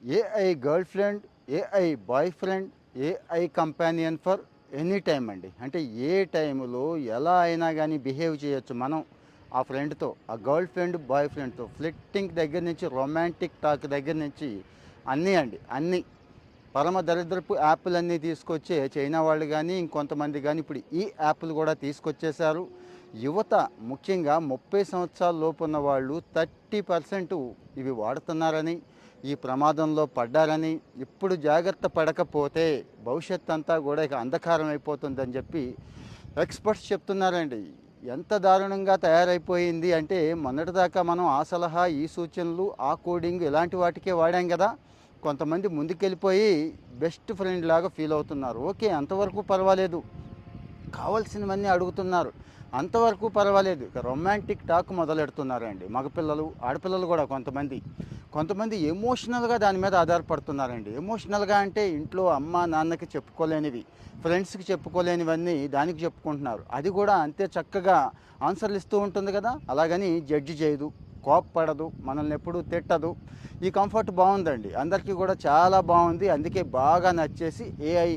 AI girl friend, AI boy friend, AI companion for any time అండి. అంటే ఏ టైంలో ఎలా అయినా కానీ బిహేవ్ చేయొచ్చు మనం ఆ ఫ్రెండ్తో, ఆ గర్ల్ ఫ్రెండ్ బాయ్ ఫ్రెండ్తో. ఫ్లిట్టింగ్ దగ్గర నుంచి రొమాంటిక్ టాక్ దగ్గర నుంచి అన్నీ అండి, అన్నీ పరమ దరిద్రపు యాప్లన్నీ తీసుకొచ్చే చైనా వాళ్ళు కానీ ఇంకొంతమంది కానీ ఇప్పుడు ఈ యాప్లు కూడా తీసుకొచ్చేశారు. యువత ముఖ్యంగా 30 సంవత్సరాల లోపు ఉన్న వాళ్ళు 30% ఇవి వాడుతున్నారని, ఈ ప్రమాదంలో పడ్డారని, ఇప్పుడు జాగ్రత్త పడకపోతే భవిష్యత్ అంతా కూడా ఇక అంధకారం అయిపోతుందని చెప్పి ఎక్స్పర్ట్స్ చెప్తున్నారండి. ఎంత దారుణంగా తయారైపోయింది అంటే మొన్నటిదాకా మనం ఆ సలహా, ఈ సూచనలు, ఆ కోడింగ్ ఇలాంటి వాటికే వాడాం కదా. కొంతమంది ముందుకెళ్ళిపోయి బెస్ట్ ఫ్రెండ్ లాగా ఫీల్ అవుతున్నారు. ఓకే, అంతవరకు పర్వాలేదు, కావాల్సినవన్నీ అడుగుతున్నారు, అంతవరకు పర్వాలేదు. ఇక రొమాంటిక్ టాక్ మొదలెడుతున్నారండి మగపిల్లలు, ఆడపిల్లలు కూడా. కొంతమంది ఎమోషనల్గా దాని మీద ఆధారపడుతున్నారండి. ఎమోషనల్గా అంటే ఇంట్లో అమ్మ నాన్నకి చెప్పుకోలేనివి, ఫ్రెండ్స్కి చెప్పుకోలేనివన్నీ దానికి చెప్పుకుంటున్నారు. అది కూడా అంతే చక్కగా ఆన్సర్లు ఇస్తూ ఉంటుంది కదా, అలాగని జడ్జి చేయదు, కోప్పడదు, మనల్ని ఎప్పుడూ తిట్టదు. ఈ కంఫర్ట్ బాగుందండి, అందరికీ కూడా చాలా బాగుంది. అందుకే బాగా నచ్చేసి ఏఐ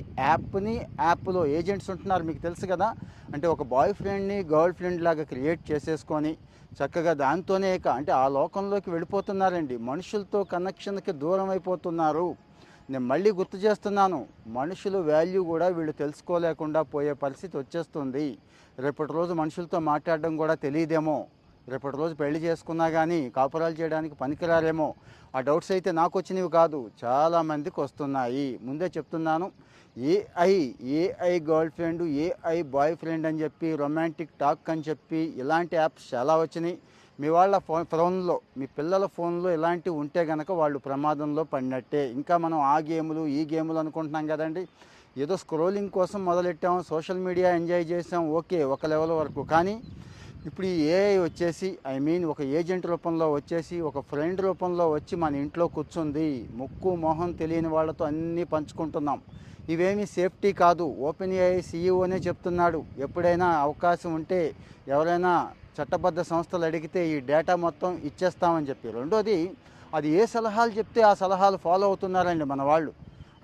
యాప్లో ఏజెంట్స్ ఉంటున్నారు, మీకు తెలుసు కదా. అంటే ఒక బాయ్ ఫ్రెండ్ని గర్ల్ ఫ్రెండ్ లాగా క్రియేట్ చేసేసుకొని చక్కగా దాంతోనే అంటే ఆ లోకంలోకి వెళ్ళిపోతున్నారండి. మనుషులతో కనెక్షన్కి దూరం అయిపోతున్నారు. నేను మళ్ళీ గుర్తు చేస్తున్నాను, మనుషుల వాల్యూ కూడా వీళ్ళు తెలుసుకోలేకుండా పోయే పరిస్థితి వచ్చేస్తుంది. రేపటి రోజు మనుషులతో మాట్లాడడం కూడా తెలియదేమో, రేపటి రోజు పెళ్లి చేసుకున్నా కానీ కాపురాలు చేయడానికి పనికిరారేమో. ఆ డౌట్స్ అయితే నాకు వచ్చినవి కాదు, చాలామందికి వస్తున్నాయి. ముందే చెప్తున్నాను, AI AI girl friend, AI boy friend అని చెప్పి, రొమాంటిక్ టాక్ అని చెప్పి ఇలాంటి యాప్స్ చాలా వచ్చినాయి. మీ వాళ్ళ ఫోన్లో, మీ పిల్లల ఫోన్లో ఇలాంటివి ఉంటే కనుక వాళ్ళు ప్రమాదంలో పడినట్టే. ఇంకా మనం ఆ గేములు ఈ గేములు అనుకుంటున్నాం కదండి. ఏదో స్క్రోలింగ్ కోసం మొదలెట్టాము, సోషల్ మీడియా ఎంజాయ్ చేసాం, ఓకే ఒక లెవెల్ వరకు. కానీ ఇప్పుడు ఈ ఏఐ వచ్చేసి, ఒక ఏజెంట్ రూపంలో వచ్చేసి, ఒక ఫ్రెండ్ రూపంలో వచ్చి మన ఇంట్లో కూర్చుంది. ముక్కు మొహం తెలియని వాళ్ళతో అన్నీ పంచుకుంటున్నాం. ఇవేమీ సేఫ్టీ కాదు. ఓపెన్ ఏఐ సీఈఓనే చెప్తున్నాడు, ఎప్పుడైనా అవకాశం ఉంటే ఎవరైనా చట్టబద్ధ సంస్థలు అడిగితే ఈ డేటా మొత్తం ఇచ్చేస్తామని చెప్పి. రెండోది, అది ఏ సలహాలు చెప్తే ఆ సలహాలు ఫాలో అవుతున్నారండి మన వాళ్ళు.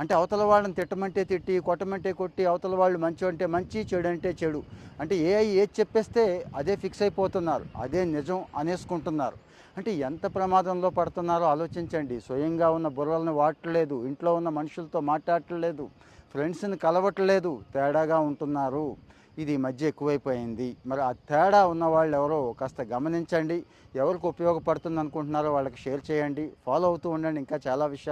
అంటే అవతల వాళ్ళని తిట్టమంటే తిట్టి, కొట్టమంటే కొట్టి, అవతల వాళ్ళు మంచి అంటే మంచి, చెడు అంటే చెడు. అంటే ఏఐ ఏది చెప్పేస్తే అదే ఫిక్స్ అయిపోతున్నారు, అదే నిజం అనేసుకుంటున్నారు. అంటే ఎంత ప్రమాదంలో పడుతున్నారో ఆలోచించండి. స్వయంగా ఉన్న బుర్రలను వాడట్లేదు, ఇంట్లో ఉన్న మనుషులతో మాట్లాడట్లేదు, ఫ్రెండ్స్ని కలవట్లేదు, తేడాగా ఉంటున్నారు. ఇది ఈ మధ్య ఎక్కువైపోయింది. మరి ఆ తేడా ఉన్న వాళ్ళు ఎవరో కాస్త గమనించండి. ఎవరికి ఉపయోగపడుతుంది అనుకుంటున్నారో వాళ్ళకి షేర్ చేయండి, ఫాలో అవుతూ ఉండండి. ఇంకా చాలా విషయాలు